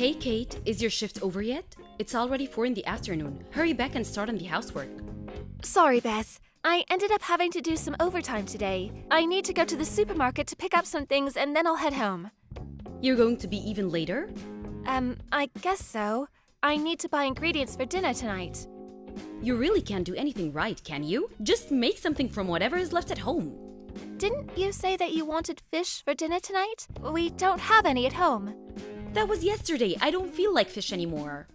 Hey Kate, is your shift over yet? It's already 4 in the afternoon. Hurry back and start on the housework. Sorry, Beth. I ended up having to do some overtime today. I need to go to the supermarket to pick up some things and then I'll head home. You're going to be even later? I guess so. I need to buy ingredients for dinner tonight. You really can't do anything right, can you? Just make something from whatever is left at home. Didn't you say that you wanted fish for dinner tonight? We don't have any at home. That was yesterday. I don't feel like fish anymore.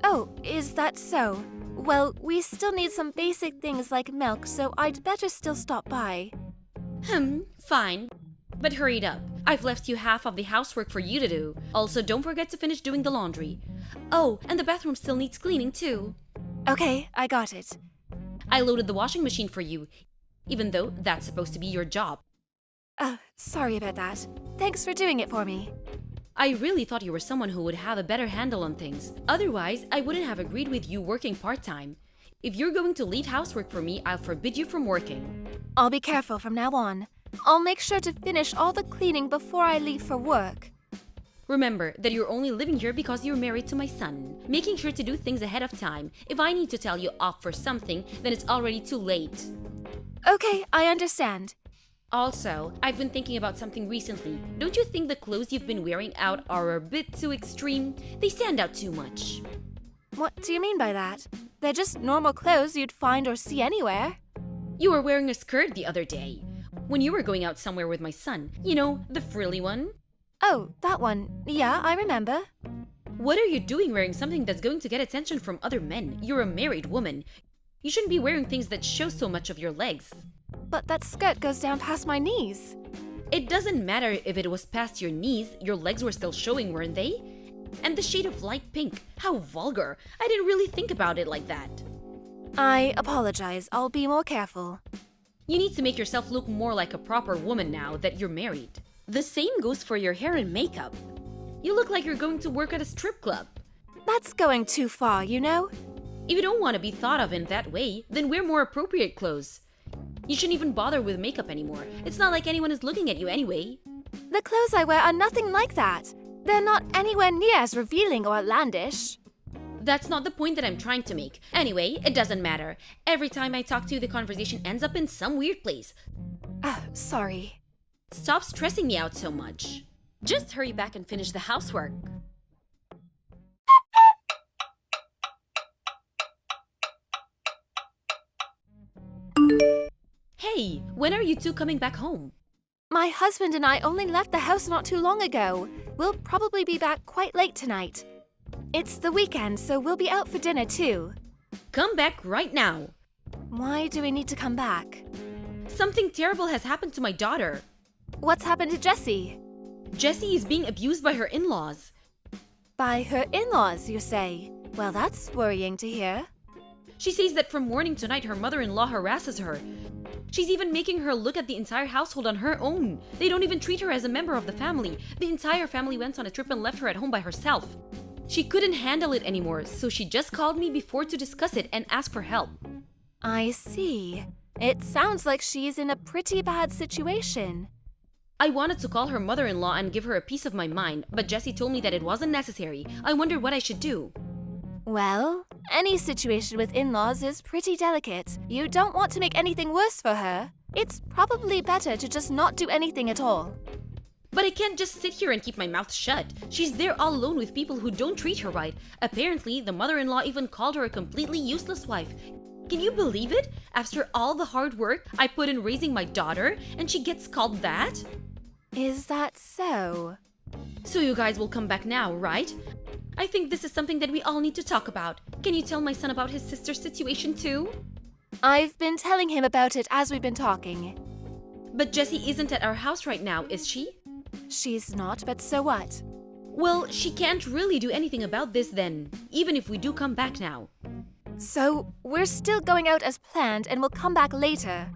Oh, is that so? Well, we still need some basic things like milk, so I'd better still stop by. Fine. But hurry it up. I've left you half of the housework for you to do. Also, don't forget to finish doing the laundry. Oh, and the bathroom still needs cleaning too. Okay, I got it. I loaded the washing machine for you, even though that's supposed to be your job. Sorry about that. Thanks for doing it for me. I really thought you were someone who would have a better handle on things. Otherwise, I wouldn't have agreed with you working part-time. If you're going to leave housework for me, I'll forbid you from working. I'll be careful from now on. I'll make sure to finish all the cleaning before I leave for work. Remember that you're only living here because you're married to my son. Making sure to do things ahead of time. If I need to tell you off for something, then it's already too late. Okay, I understand. Also, I've been thinking about something recently. Don't you think the clothes you've been wearing out are a bit too extreme? They stand out too much. What do you mean by that? They're just normal clothes you'd find or see anywhere. You were wearing a skirt the other day. When you were going out somewhere with my son. You know, the frilly one. Oh, that one. Yeah, I remember. What are you doing wearing something that's going to get attention from other men? You're a married woman. You shouldn't be wearing things that show so much of your legs. But that skirt goes down past my knees. It doesn't matter if it was past your knees, your legs were still showing, weren't they? And the shade of light pink, how vulgar. I didn't really think about it like that. I apologize. I'll be more careful. You need to make yourself look more like a proper woman now that you're married. The same goes for your hair and makeup. You look like you're going to work at a strip club. That's going too far, you know? If you don't want to be thought of in that way, then wear more appropriate clothes. You shouldn't even bother with makeup anymore. It's not like anyone is looking at you anyway. The clothes I wear are nothing like that. They're not anywhere near as revealing or outlandish. That's not the point that I'm trying to make. Anyway, it doesn't matter. Every time I talk to you, the conversation ends up in some weird place. Sorry. Stop stressing me out so much. Just hurry back and finish the housework. Hey, when are you two coming back home? My husband and I only left the house not too long ago. We'll probably be back quite late tonight. It's the weekend, so we'll be out for dinner too. Come back right now. Why do we need to come back? Something terrible has happened to my daughter. What's happened to Jessie? Jessie is being abused by her in-laws. By her in-laws, you say? Well, that's worrying to hear. She says that from morning to night her mother-in-law harasses her. She's even making her look at the entire household on her own. They don't even treat her as a member of the family. The entire family went on a trip and left her at home by herself. She couldn't handle it anymore, so she just called me before to discuss it and ask for help. I see. It sounds like she's in a pretty bad situation. I wanted to call her mother-in-law and give her a piece of my mind, but Jessie told me that it wasn't necessary. I wondered what I should do. Well, any situation with in-laws is pretty delicate. You don't want to make anything worse for her. It's probably better to just not do anything at all. But I can't just sit here and keep my mouth shut. She's there all alone with people who don't treat her right. Apparently, the mother-in-law even called her a completely useless wife. Can you believe it? After all the hard work I put in raising my daughter, and she gets called that? Is that so? So you guys will come back now, right? I think this is something that we all need to talk about. Can you tell my son about his sister's situation too? I've been telling him about it as we've been talking. But Jessie isn't at our house right now, is she? She's not, but so what? Well, she can't really do anything about this then, even if we do come back now. So, we're still going out as planned and we'll come back later.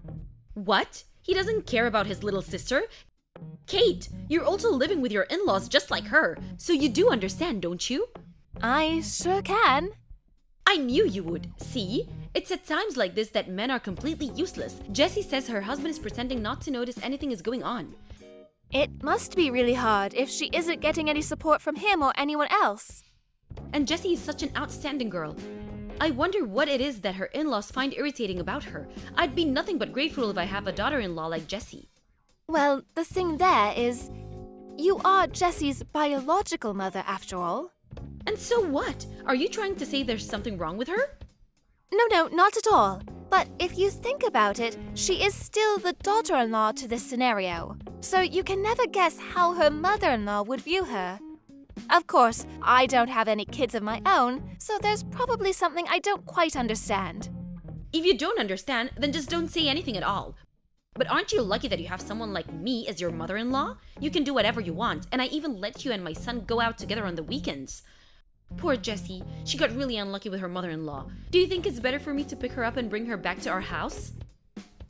What? He doesn't care about his little sister? Kate, you're also living with your in-laws just like her, so you do understand, don't you? I sure can. I knew you would. See? It's at times like this that men are completely useless. Jessie says her husband is pretending not to notice anything is going on. It must be really hard if she isn't getting any support from him or anyone else. And Jessie is such an outstanding girl. I wonder what it is that her in-laws find irritating about her. I'd be nothing but grateful if I have a daughter-in-law like Jessie. Well, the thing there is, you are Jessie's biological mother after all. And so what? Are you trying to say there's something wrong with her? No, not at all. But if you think about it, she is still the daughter-in-law to this scenario. So you can never guess how her mother-in-law would view her. Of course, I don't have any kids of my own, so there's probably something I don't quite understand. If you don't understand, then just don't say anything at all. But aren't you lucky that you have someone like me as your mother-in-law? You can do whatever you want, and I even let you and my son go out together on the weekends. Poor Jessie, she got really unlucky with her mother-in-law. Do you think it's better for me to pick her up and bring her back to our house?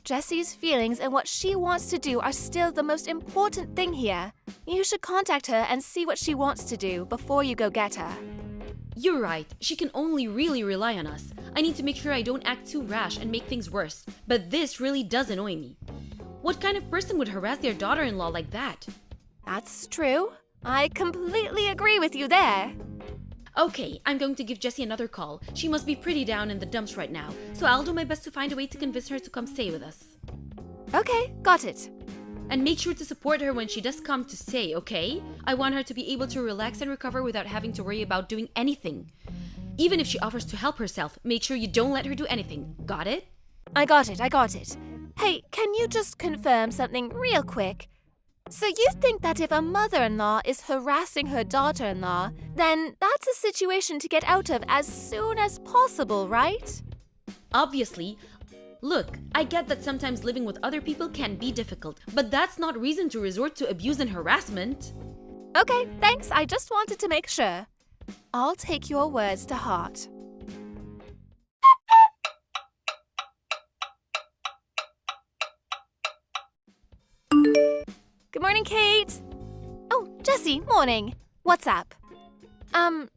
Jessie's feelings and what she wants to do are still the most important thing here. You should contact her and see what she wants to do before you go get her. You're right, she can only really rely on us. I need to make sure I don't act too rash and make things worse. But this really does annoy me. What kind of person would harass their daughter-in-law like that? That's true. I completely agree with you there. Okay, I'm going to give Jessie another call. She must be pretty down in the dumps right now, so I'll do my best to find a way to convince her to come stay with us. Okay, got it. And make sure to support her when she does come to stay, okay? I want her to be able to relax and recover without having to worry about doing anything. Even if she offers to help herself, make sure you don't let her do anything. Got it? I got it. Hey, can you just confirm something real quick? So you think that if a mother-in-law is harassing her daughter-in-law, then that's a situation to get out of as soon as possible, right? Obviously. Look, I get that sometimes living with other people can be difficult, but that's not reason to resort to abuse and harassment. Okay, thanks. I just wanted to make sure. I'll take your words to heart. Good morning, Kate. Oh, Jessie, morning. What's up?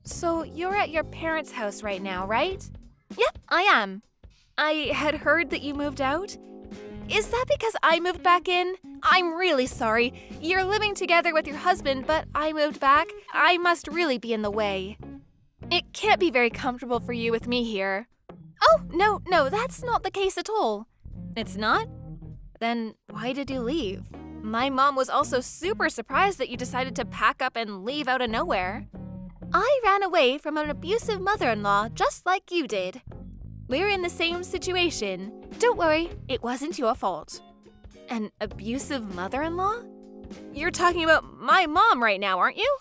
So you're at your parents' house right now, right? Yep, I am. I had heard that you moved out. Is that because I moved back in? I'm really sorry. You're living together with your husband, but I moved back. I must really be in the way. It can't be very comfortable for you with me here. Oh, no, that's not the case at all. It's not? Then why did you leave? My mom was also super surprised that you decided to pack up and leave out of nowhere. I ran away from an abusive mother-in-law just like you did. We're in the same situation. Don't worry, it wasn't your fault. An abusive mother-in-law? You're talking about my mom right now, aren't you?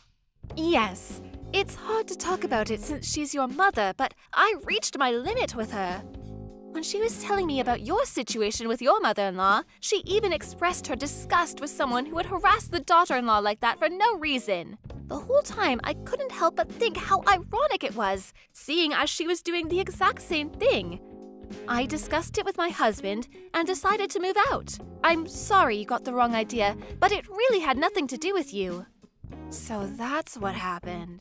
Yes. It's hard to talk about it since she's your mother, but I reached my limit with her. When she was telling me about your situation with your mother-in-law, she even expressed her disgust with someone who would harass the daughter-in-law like that for no reason. The whole time, I couldn't help but think how ironic it was, seeing as she was doing the exact same thing. I discussed it with my husband and decided to move out. I'm sorry you got the wrong idea, but it really had nothing to do with you. So that's what happened.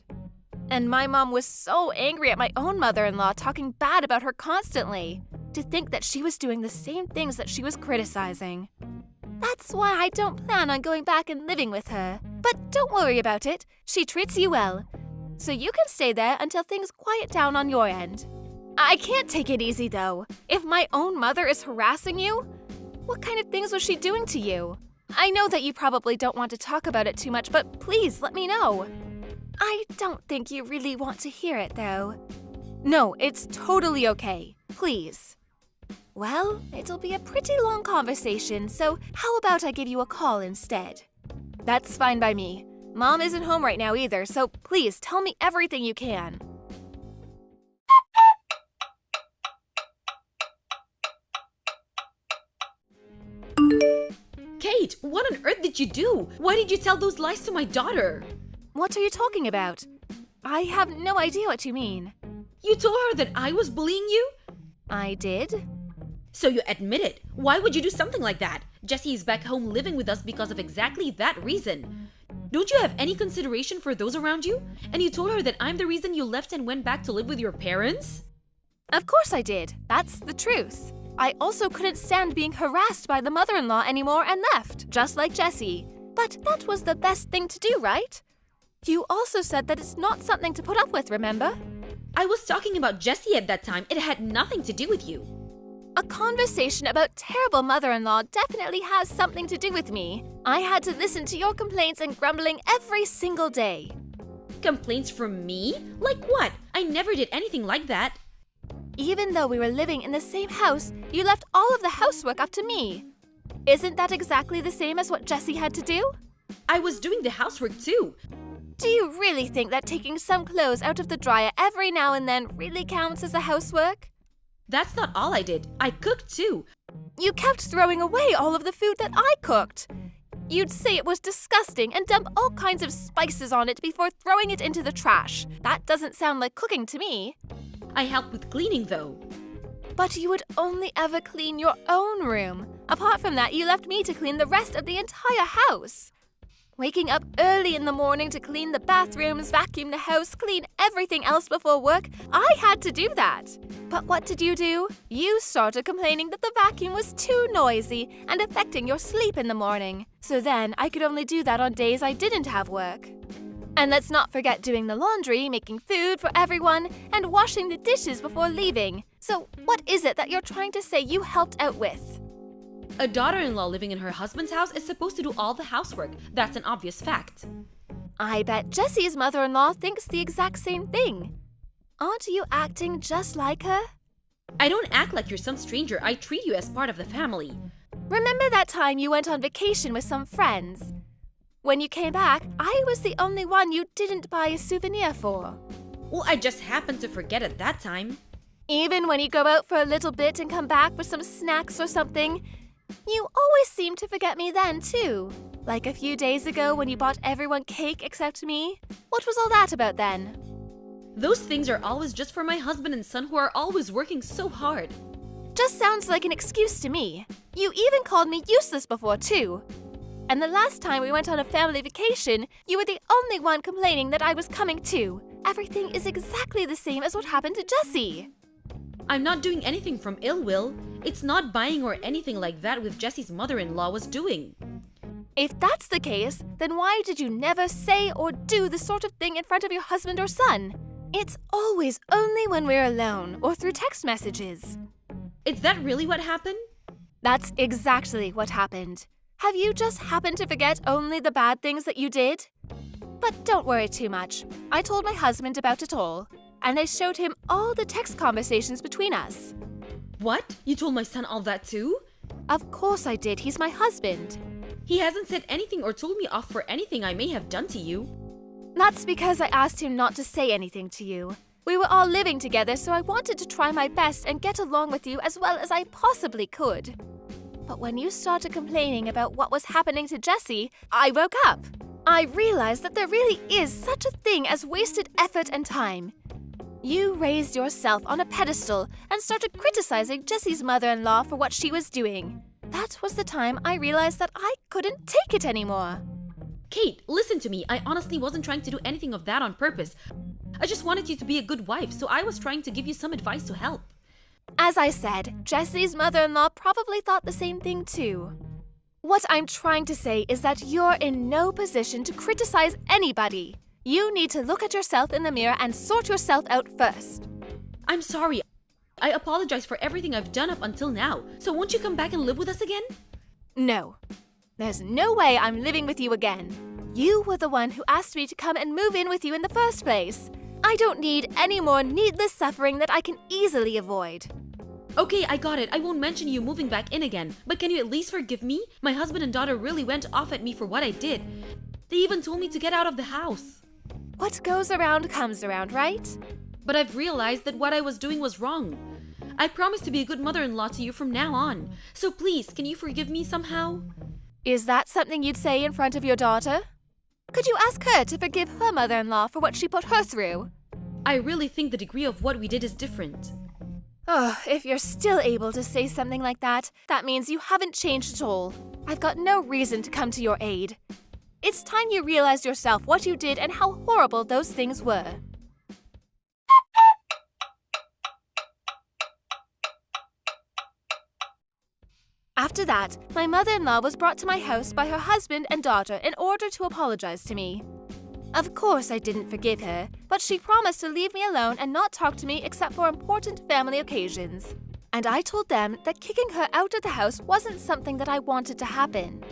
And my mom was so angry at my own mother-in-law, talking bad about her constantly. To think that she was doing the same things that she was criticizing. That's why I don't plan on going back and living with her. But don't worry about it. She treats you well. So you can stay there until things quiet down on your end. I can't take it easy, though. If my own mother is harassing you, what kind of things was she doing to you? I know that you probably don't want to talk about it too much, but please let me know. I don't think you really want to hear it, though. No, it's totally okay. Please. Well, it'll be a pretty long conversation, so how about I give you a call instead? That's fine by me. Mom isn't home right now either, so please tell me everything you can. Kate, what on earth did you do? Why did you tell those lies to my daughter? What are you talking about? I have no idea what you mean. You told her that I was bullying you? I did? So you admit it. Why would you do something like that? Jessie is back home living with us because of exactly that reason. Don't you have any consideration for those around you? And you told her that I'm the reason you left and went back to live with your parents? Of course I did. That's the truth. I also couldn't stand being harassed by the mother-in-law anymore and left, just like Jessie. But that was the best thing to do, right? You also said that it's not something to put up with, remember? I was talking about Jessie at that time. It had nothing to do with you. A conversation about terrible mother-in-law definitely has something to do with me. I had to listen to your complaints and grumbling every single day. Complaints from me? Like what? I never did anything like that. Even though we were living in the same house, you left all of the housework up to me. Isn't that exactly the same as what Jessie had to do? I was doing the housework too. Do you really think that taking some clothes out of the dryer every now and then really counts as a housework? That's not all I did. I cooked too. You kept throwing away all of the food that I cooked. You'd say it was disgusting and dump all kinds of spices on it before throwing it into the trash. That doesn't sound like cooking to me. I helped with cleaning though. But you would only ever clean your own room. Apart from that, you left me to clean the rest of the entire house. Waking up early in the morning to clean the bathrooms, vacuum the house, clean everything else before work, I had to do that. But what did you do? You started complaining that the vacuum was too noisy and affecting your sleep in the morning. So then I could only do that on days I didn't have work. And let's not forget doing the laundry, making food for everyone, and washing the dishes before leaving. So what is it that you're trying to say you helped out with? A daughter-in-law living in her husband's house is supposed to do all the housework. That's an obvious fact. I bet Jessie's mother-in-law thinks the exact same thing. Aren't you acting just like her? I don't act like you're some stranger. I treat you as part of the family. Remember that time you went on vacation with some friends? When you came back, I was the only one you didn't buy a souvenir for. Well, I just happened to forget at that time. Even when you go out for a little bit and come back with some snacks or something, you always seem to forget me then, too. Like a few days ago when you bought everyone cake except me. What was all that about then? Those things are always just for my husband and son who are always working so hard. Just sounds like an excuse to me. You even called me useless before, too. And the last time we went on a family vacation, you were the only one complaining that I was coming too. Everything is exactly the same as what happened to Jessie. I'm not doing anything from ill will. It's not buying or anything like that with Jessie's mother-in-law was doing. If that's the case, then why did you never say or do the sort of thing in front of your husband or son? It's always only when we're alone or through text messages. Is that really what happened? That's exactly what happened. Have you just happened to forget only the bad things that you did? But don't worry too much. I told my husband about it all, and I showed him all the text conversations between us. What? You told my son all that too? Of course I did. He's my husband. He hasn't said anything or told me off for anything I may have done to you. That's because I asked him not to say anything to you. We were all living together, so I wanted to try my best and get along with you as well as I possibly could. But when you started complaining about what was happening to Jessie, I woke up. I realized that there really is such a thing as wasted effort and time. You raised yourself on a pedestal and started criticizing Jessie's mother-in-law for what she was doing. That was the time I realized that I couldn't take it anymore. Kate, listen to me. I honestly wasn't trying to do anything of that on purpose. I just wanted you to be a good wife, so I was trying to give you some advice to help. As I said, Jessie's mother-in-law probably thought the same thing too. What I'm trying to say is that you're in no position to criticize anybody. You need to look at yourself in the mirror and sort yourself out first. I'm sorry. I apologize for everything I've done up until now. So won't you come back and live with us again? No. There's no way I'm living with you again. You were the one who asked me to come and move in with you in the first place. I don't need any more needless suffering that I can easily avoid. Okay, I got it. I won't mention you moving back in again. But can you at least forgive me? My husband and daughter really went off at me for what I did. They even told me to get out of the house. What goes around comes around, right? But I've realized that what I was doing was wrong. I promise to be a good mother-in-law to you from now on. So please, can you forgive me somehow? Is that something you'd say in front of your daughter? Could you ask her to forgive her mother-in-law for what she put her through? I really think the degree of what we did is different. Oh, if you're still able to say something like that, that means you haven't changed at all. I've got no reason to come to your aid. It's time you realized yourself what you did and how horrible those things were. After that, my mother-in-law was brought to my house by her husband and daughter in order to apologize to me. Of course, I didn't forgive her, but she promised to leave me alone and not talk to me except for important family occasions. And I told them that kicking her out of the house wasn't something that I wanted to happen.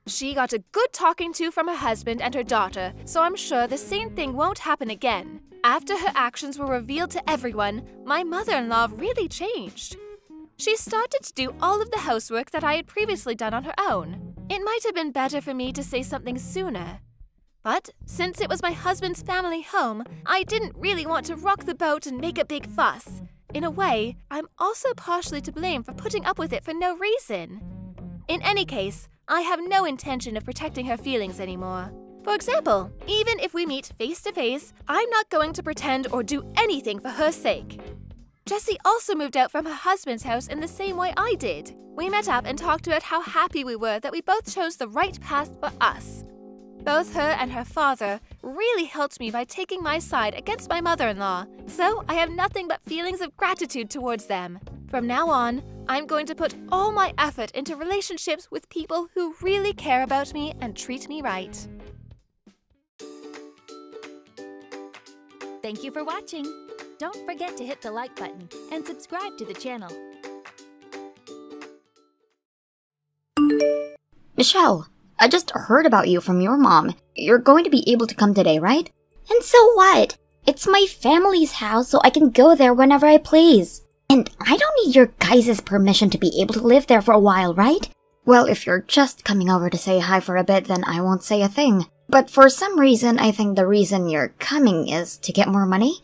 She got a good talking to from her husband and her daughter, so I'm sure the same thing won't happen again. After her actions were revealed to everyone, my mother-in-law really changed. She started to do all of the housework that I had previously done on her own. It might have been better for me to say something sooner. But since it was my husband's family home, I didn't really want to rock the boat and make a big fuss. In a way, I'm also partially to blame for putting up with it for no reason. In any case, I have no intention of protecting her feelings anymore. For example, even if we meet face to face, I'm not going to pretend or do anything for her sake. Jessie also moved out from her husband's house in the same way I did. We met up and talked about how happy we were that we both chose the right path for us. Both her and her father really helped me by taking my side against my mother-in-law, so I have nothing but feelings of gratitude towards them. From now on, I'm going to put all my effort into relationships with people who really care about me and treat me right. Thank you for watching. Don't forget to hit the like button and subscribe to the channel. Michelle, I just heard about you from your mom. You're going to be able to come today, right? And so what? It's my family's house, so I can go there whenever I please. And I don't need your guys' permission to be able to live there for a while, right? Well, if you're just coming over to say hi for a bit, then I won't say a thing. But for some reason, I think the reason you're coming is to get more money.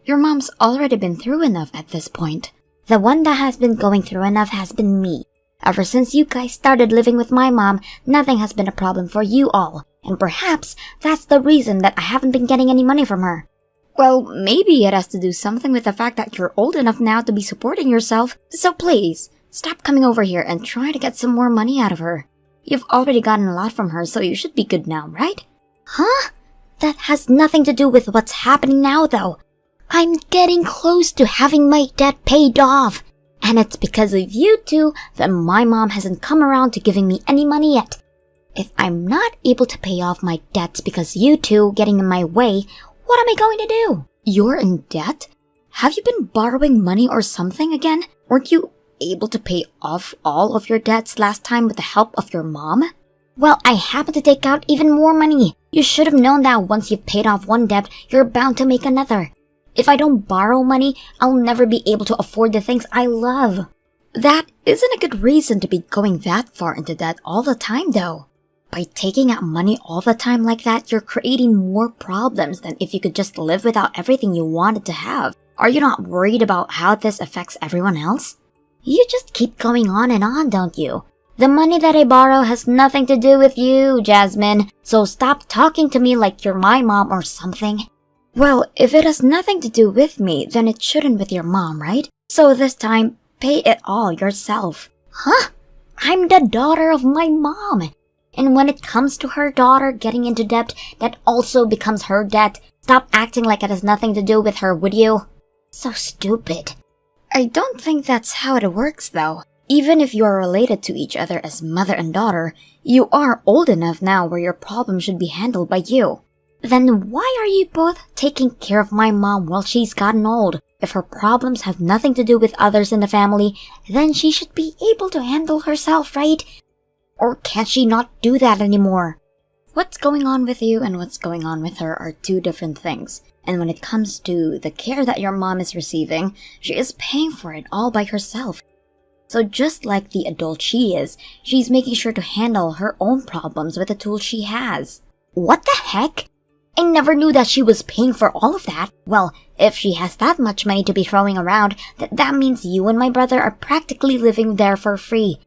Your mom's already been through enough at this point. The one that has been going through enough has been me. Ever since you guys started living with my mom, nothing has been a problem for you all. And perhaps that's the reason that I haven't been getting any money from her. Well, maybe it has to do something with the fact that you're old enough now to be supporting yourself. So please, stop coming over here and try to get some more money out of her. You've already gotten a lot from her, so you should be good now, right? Huh? That has nothing to do with what's happening now, though. I'm getting close to having my debt paid off. And it's because of you two that my mom hasn't come around to giving me any money yet. If I'm not able to pay off my debts because you two getting in my way, what am I going to do? You're in debt? Have you been borrowing money or something again? Weren't you able to pay off all of your debts last time with the help of your mom? Well, I happen to take out even more money. You should have known that once you've paid off one debt, you're bound to make another. If I don't borrow money, I'll never be able to afford the things I love. That isn't a good reason to be going that far into debt all the time, though. By taking out money all the time like that, you're creating more problems than if you could just live without everything you wanted to have. Are you not worried about how this affects everyone else? You just keep going on, don't you? The money that I borrow has nothing to do with you, Jasmine, so stop talking to me like you're my mom or something. Well, if it has nothing to do with me, then it shouldn't with your mom, right? So this time, pay it all yourself. Huh? I'm the daughter of my mom. And when it comes to her daughter getting into debt, that also becomes her debt. Stop acting like it has nothing to do with her, would you? So stupid. I don't think that's how it works, though. Even if you are related to each other as mother and daughter, you are old enough now where your problem should be handled by you. Then why are you both taking care of my mom while she's gotten old? If her problems have nothing to do with others in the family, then she should be able to handle herself, right? Or can't she not do that anymore? What's going on with you and what's going on with her are two different things. And when it comes to the care that your mom is receiving, she is paying for it all by herself. So just like the adult she is, she's making sure to handle her own problems with the tools she has. What the heck? I never knew that she was paying for all of that. Well, if she has that much money to be throwing around, that means you and my brother are practically living there for free.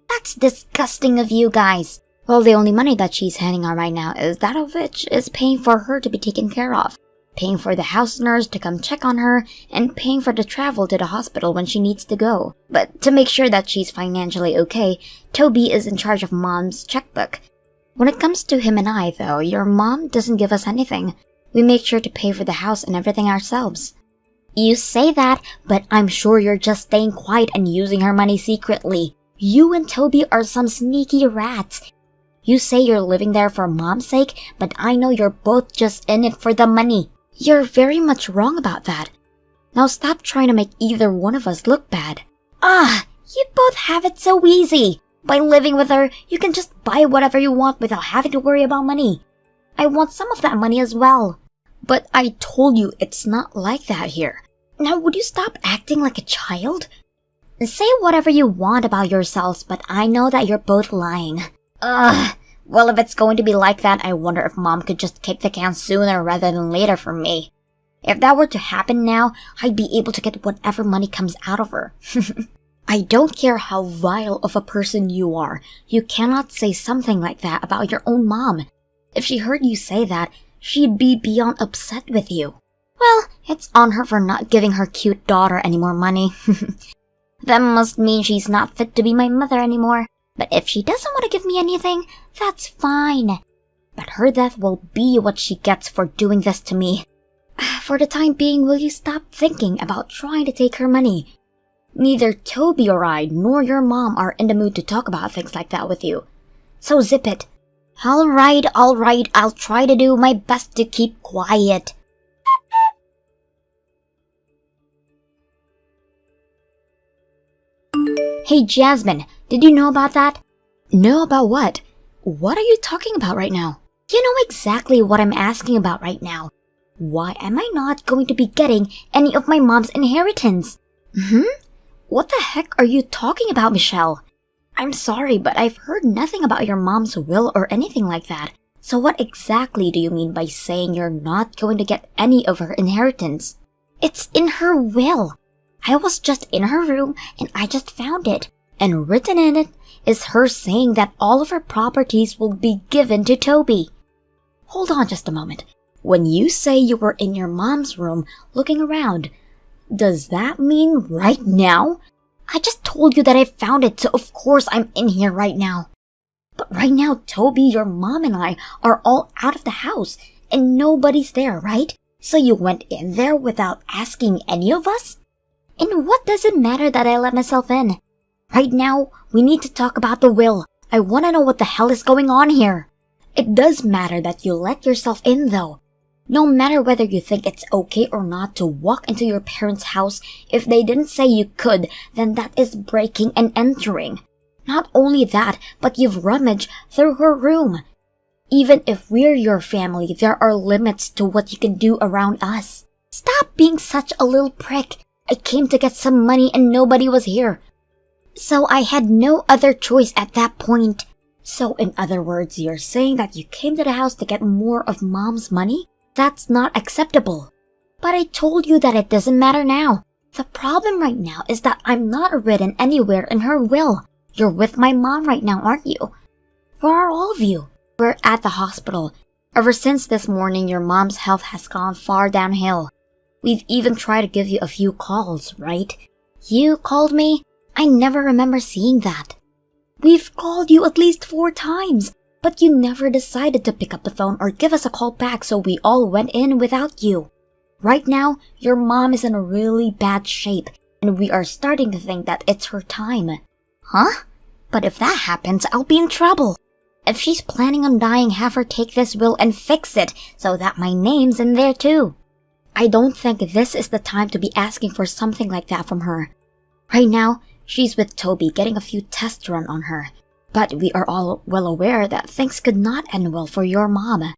That's disgusting of you guys. Well, the only money that she's handing out right now is that of which is paying for her to be taken care of. Paying for the house nurse to come check on her, and paying for the travel to the hospital when she needs to go. But to make sure that she's financially okay, Toby is in charge of Mom's checkbook. When it comes to him and I, though, your mom doesn't give us anything. We make sure to pay for the house and everything ourselves. You say that, but I'm sure you're just staying quiet and using her money secretly. You and Toby are some sneaky rats. You say you're living there for mom's sake, but I know you're both just in it for the money. You're very much wrong about that. Now stop trying to make either one of us look bad. You both have it so easy. By living with her, you can just buy whatever you want without having to worry about money. I want some of that money as well. But I told you it's not like that here. Now would you stop acting like a child? Say whatever you want about yourselves, but I know that you're both lying. Well, if it's going to be like that, I wonder if Mom could just kick the can sooner rather than later for me. If that were to happen now, I'd be able to get whatever money comes out of her. I don't care how vile of a person you are. You cannot say something like that about your own mom. If she heard you say that, she'd be beyond upset with you. Well, it's on her for not giving her cute daughter any more money. That must mean she's not fit to be my mother anymore. But if she doesn't want to give me anything, that's fine. But her death will be what she gets for doing this to me. For the time being, will you stop thinking about trying to take her money? Neither Toby or I nor your mom are in the mood to talk about things like that with you. So zip it. Alright, I'll try to do my best to keep quiet. Hey Jasmine, did you know about that? Know about what? What are you talking about right now? You know exactly what I'm asking about right now. Why am I not going to be getting any of my mom's inheritance? What the heck are you talking about, Michelle? I'm sorry, but I've heard nothing about your mom's will or anything like that. So what exactly do you mean by saying you're not going to get any of her inheritance? It's in her will. I was just in her room and I just found it. And written in it is her saying that all of her properties will be given to Toby. Hold on just a moment. When you say you were in your mom's room looking around, does that mean right now? I just told you that I found it, so of course I'm in here right now. But right now, Toby, your mom and I are all out of the house, and nobody's there, right? So you went in there without asking any of us? And what does it matter that I let myself in? Right now, we need to talk about the will. I want to know what the hell is going on here. It does matter that you let yourself in, though. No matter whether you think it's okay or not to walk into your parents' house, if they didn't say you could, then that is breaking and entering. Not only that, but you've rummaged through her room. Even if we're your family, there are limits to what you can do around us. Stop being such a little prick. I came to get some money and nobody was here. So I had no other choice at that point. So in other words, you're saying that you came to the house to get more of Mom's money? That's not acceptable. But I told you that it doesn't matter now. The problem right now is that I'm not written anywhere in her will. You're with my mom right now, aren't you? Where are all of you? We're at the hospital. Ever since this morning, your mom's health has gone far downhill. We've even tried to give you a few calls, right? You called me? I never remember seeing that. We've called you at least 4 times. But you never decided to pick up the phone or give us a call back, so we all went in without you. Right now, your mom is in a really bad shape, and we are starting to think that it's her time. Huh? But if that happens, I'll be in trouble. If she's planning on dying, have her take this will and fix it so that my name's in there too. I don't think this is the time to be asking for something like that from her. Right now, she's with Toby getting a few tests run on her. But we are all well aware that things could not end well for your mom.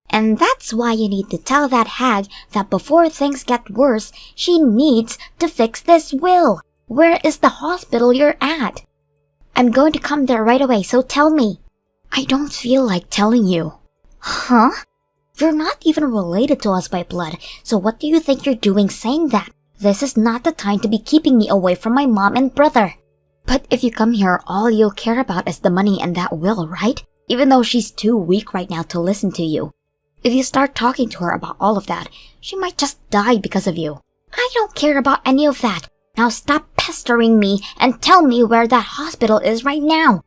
And that's why you need to tell that hag that before things get worse, she needs to fix this will. Where is the hospital you're at? I'm going to come there right away, so tell me. I don't feel like telling you. Huh? You're not even related to us by blood, so what do you think you're doing saying that? This is not the time to be keeping me away from my mom and brother. But if you come here, all you'll care about is the money and that will, right? Even though she's too weak right now to listen to you. If you start talking to her about all of that, she might just die because of you. I don't care about any of that. Now stop pestering me and tell me where that hospital is right now.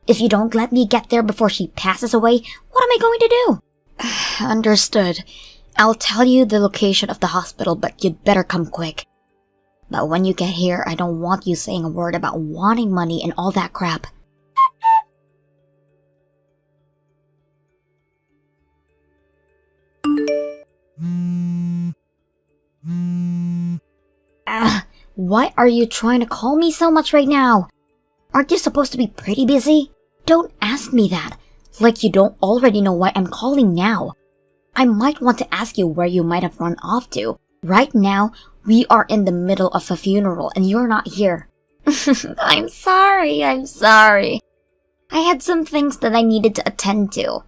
If you don't let me get there before she passes away, what am I going to do? Understood. I'll tell you the location of the hospital, but you'd better come quick. But when you get here, I don't want you saying a word about wanting money and all that crap. Why are you trying to call me so much right now? Aren't you supposed to be pretty busy? Don't ask me that, like you don't already know why I'm calling now. I might want to ask you where you might have run off to. Right now, we are in the middle of a funeral and you're not here. I'm sorry. I had some things that I needed to attend to.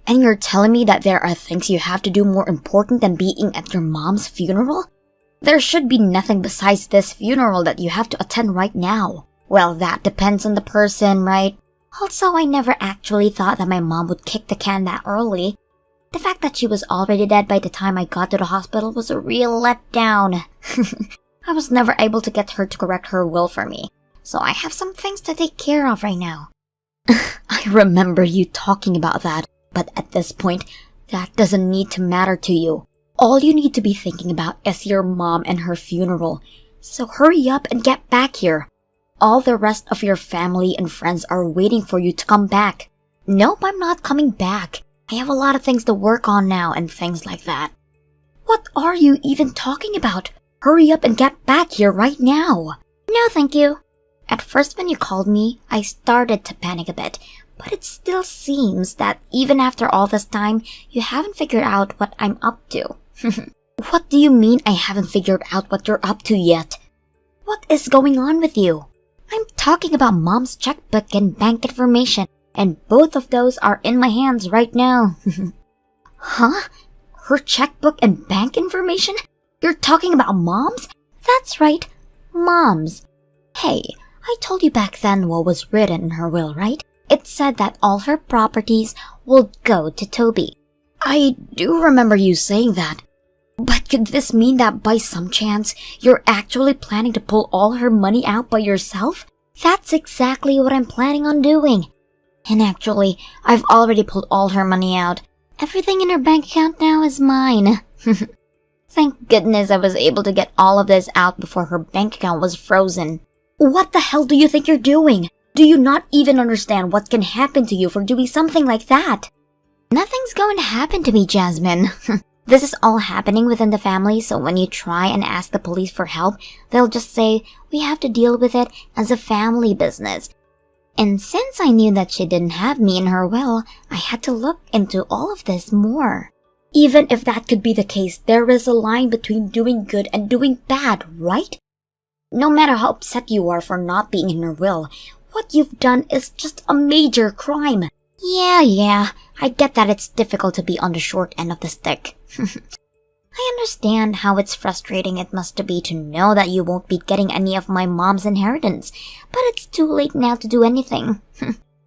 And you're telling me that there are things you have to do more important than being at your mom's funeral? There should be nothing besides this funeral that you have to attend right now. Well, that depends on the person, right? Also, I never actually thought that my mom would kick the can that early. The fact that she was already dead by the time I got to the hospital was a real letdown. I was never able to get her to correct her will for me, so I have some things to take care of right now. I remember you talking about that, but at this point, that doesn't need to matter to you. All you need to be thinking about is your mom and her funeral. So hurry up and get back here. All the rest of your family and friends are waiting for you to come back. Nope, I'm not coming back. I have a lot of things to work on now and things like that. What are you even talking about? Hurry up and get back here right now. No, thank you. At first when you called me, I started to panic a bit, but it still seems that even after all this time, you haven't figured out what I'm up to. What do you mean I haven't figured out what you're up to yet? What is going on with you? I'm talking about Mom's checkbook and bank information, and both of those are in my hands right now. Huh? Her checkbook and bank information? You're talking about Mom's? That's right, Mom's. Hey, I told you back then what was written in her will, right? It said that all her properties will go to Toby. I do remember you saying that. But could this mean that by some chance, you're actually planning to pull all her money out by yourself? That's exactly what I'm planning on doing. And actually, I've already pulled all her money out. Everything in her bank account now is mine. Thank goodness I was able to get all of this out before her bank account was frozen. What the hell do you think you're doing? Do you not even understand what can happen to you for doing something like that? Nothing's going to happen to me, Jasmine. This is all happening within the family, so when you try and ask the police for help, they'll just say, we have to deal with it as a family business. And since I knew that she didn't have me in her will, I had to look into all of this more. Even if that could be the case, there is a line between doing good and doing bad, right? No matter how upset you are for not being in her will, what you've done is just a major crime. Yeah, I get that it's difficult to be on the short end of the stick. I understand how it's frustrating it must be to know that you won't be getting any of my mom's inheritance, but it's too late now to do anything.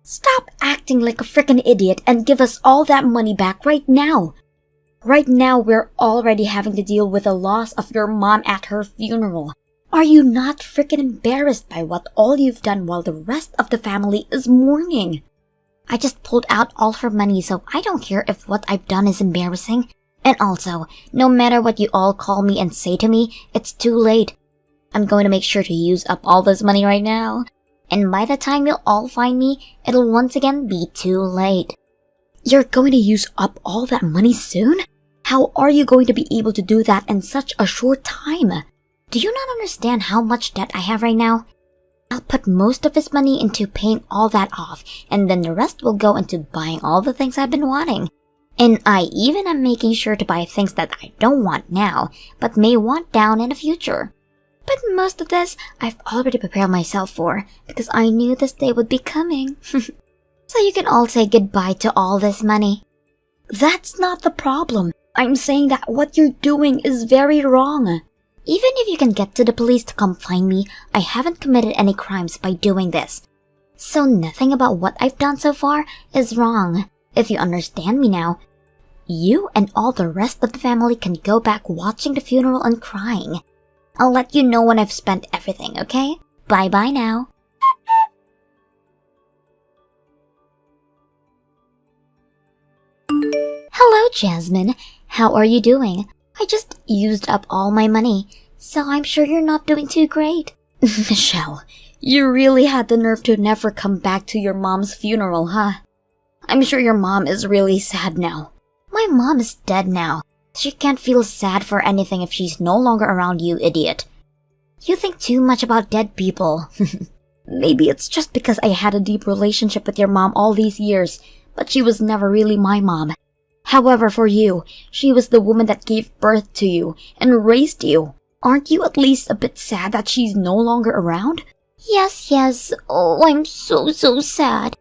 Stop acting like a frickin' idiot and give us all that money back right now. Right now, we're already having to deal with the loss of your mom at her funeral. Are you not frickin' embarrassed by what all you've done while the rest of the family is mourning? I just pulled out all her money, so I don't care if what I've done is embarrassing. And also, no matter what you all call me and say to me, it's too late. I'm going to make sure to use up all this money right now. And by the time you'll all find me, it'll once again be too late. You're going to use up all that money soon? How are you going to be able to do that in such a short time? Do you not understand how much debt I have right now? I'll put most of this money into paying all that off, and then the rest will go into buying all the things I've been wanting. And I even am making sure to buy things that I don't want now, but may want down in the future. But most of this, I've already prepared myself for, because I knew this day would be coming. So you can all say goodbye to all this money. That's not the problem. I'm saying that what you're doing is very wrong. Even if you can get to the police to come find me, I haven't committed any crimes by doing this. So nothing about what I've done so far is wrong. If you understand me now, you and all the rest of the family can go back watching the funeral and crying. I'll let you know when I've spent everything, okay? Bye-bye now. Hello, Jasmine. How are you doing? I just used up all my money. so I'm sure you're not doing too great. Michelle, you really had the nerve to never come back to your mom's funeral, huh? I'm sure your mom is really sad now. My mom is dead now. She can't feel sad for anything if she's no longer around, you idiot. You think too much about dead people. Maybe it's just because I had a deep relationship with your mom all these years, but she was never really my mom. However, for you, she was the woman that gave birth to you and raised you. Aren't you at least a bit sad that she's no longer around? Yes. Oh, I'm so sad.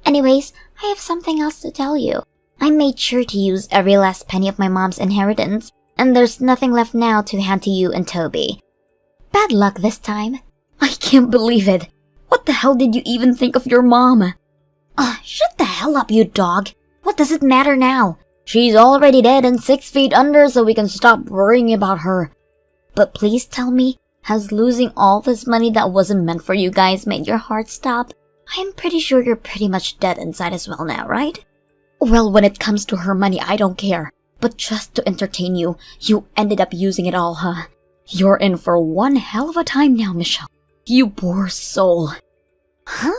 Anyways, I have something else to tell you. I made sure to use every last penny of my mom's inheritance, and there's nothing left now to hand to you and Toby. Bad luck this time. I can't believe it. What the hell did you even think of your mom? Shut the hell up, you dog. What does it matter now? She's already dead and 6 feet under, so we can stop worrying about her. But please tell me, has losing all this money that wasn't meant for you guys made your heart stop? I'm pretty sure you're pretty much dead inside as well now, right? Well, when it comes to her money, I don't care. But just to entertain you, you ended up using it all, huh? You're in for one hell of a time now, Michelle. You poor soul. Huh?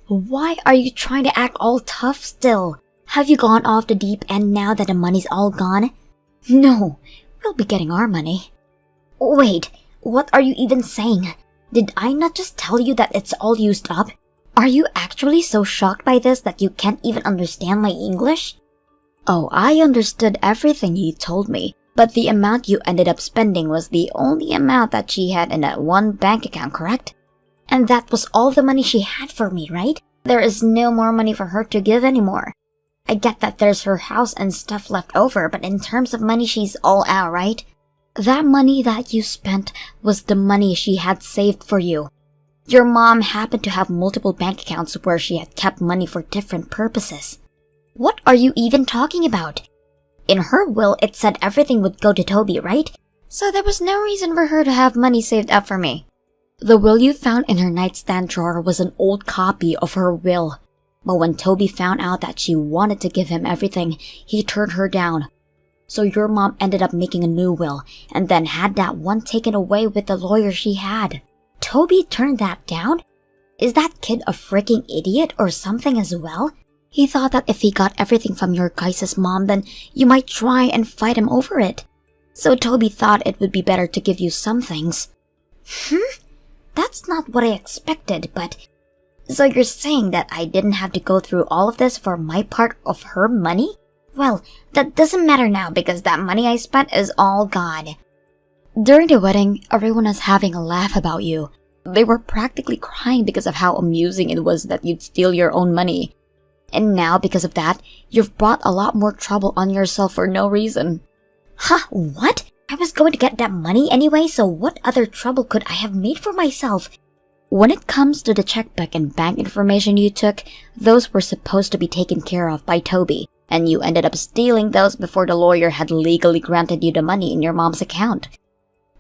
Why are you trying to act all tough still? Have you gone off the deep end now that the money's all gone? No, we'll be getting our money. Wait, what are you even saying? Did I not just tell you that it's all used up? Are you actually so shocked by this that you can't even understand my English? Oh, I understood everything you told me, but the amount you ended up spending was the only amount that she had in that one bank account, correct? And that was all the money she had for me, right? There is no more money for her to give anymore. I get that there's her house and stuff left over, but in terms of money, she's all out, right? That money that you spent was the money she had saved for you. Your mom happened to have multiple bank accounts where she had kept money for different purposes. What are you even talking about? In her will, it said everything would go to Toby, right? So there was no reason for her to have money saved up for me. The will you found in her nightstand drawer was an old copy of her will. But when Toby found out that she wanted to give him everything, he turned her down. So your mom ended up making a new will, and then had that one taken away with the lawyer she had. Toby turned that down? Is that kid a freaking idiot or something as well? He thought that if he got everything from your guys' mom, then you might try and fight him over it. So Toby thought it would be better to give you some things. That's not what I expected, but... So you're saying that I didn't have to go through all of this for my part of her money? Well, that doesn't matter now because that money I spent is all gone. During the wedding, everyone was having a laugh about you. They were practically crying because of how amusing it was that you'd steal your own money. And now, because of that, you've brought a lot more trouble on yourself for no reason. Huh, what? I was going to get that money anyway, so what other trouble could I have made for myself? When it comes to the checkbook and bank information you took, those were supposed to be taken care of by Toby, and you ended up stealing those before the lawyer had legally granted you the money in your mom's account.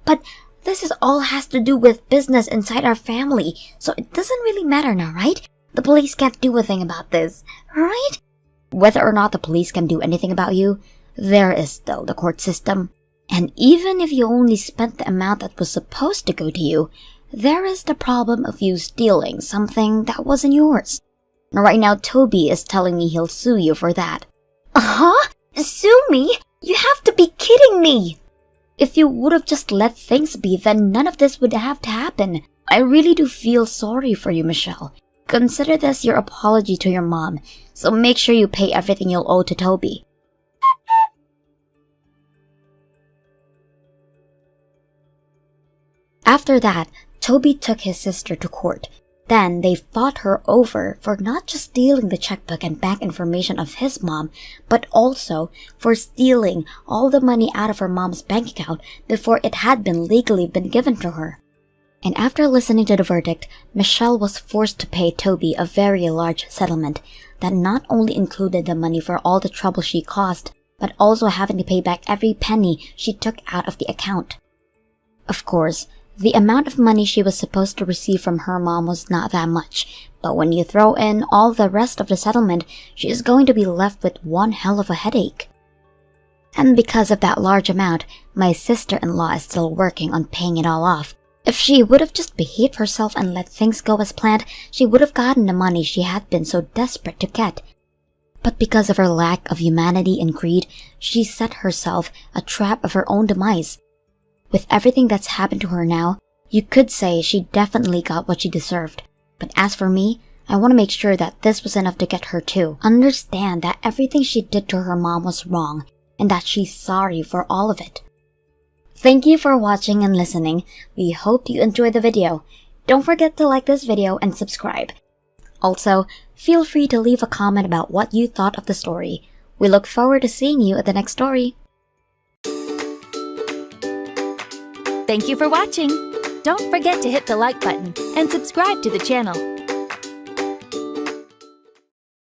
But this all has to do with business inside our family, so it doesn't really matter now, right? The police can't do a thing about this, right? Whether or not the police can do anything about you, there is still the court system. And even if you only spent the amount that was supposed to go to you, there is the problem of you stealing something that wasn't yours. Right now, Toby is telling me he'll sue you for that. Huh? Sue me? You have to be kidding me! If you would have just let things be, then none of this would have to happen. I really do feel sorry for you, Michelle. Consider this your apology to your mom, so make sure you pay everything you'll owe to Toby. After that, Toby took his sister to court. Then they fought her over for not just stealing the checkbook and bank information of his mom, but also for stealing all the money out of her mom's bank account before it had been legally been given to her. And after listening to the verdict, Michelle was forced to pay Toby a very large settlement that not only included the money for all the trouble she caused, but also having to pay back every penny she took out of the account. Of course, the amount of money she was supposed to receive from her mom was not that much, but when you throw in all the rest of the settlement, she is going to be left with one hell of a headache. And because of that large amount, my sister-in-law is still working on paying it all off. If she would have just behaved herself and let things go as planned, she would have gotten the money she had been so desperate to get. But because of her lack of humanity and greed, she set herself a trap of her own demise. With everything that's happened to her now, you could say she definitely got what she deserved. But as for me, I want to make sure that this was enough to get her too. Understand that everything she did to her mom was wrong, and that she's sorry for all of it. Thank you for watching and listening. We hope you enjoyed the video. Don't forget to like this video and subscribe. Also, feel free to leave a comment about what you thought of the story. We look forward to seeing you at the next story. Thank you for watching. Don't forget to hit the like button and subscribe to the channel.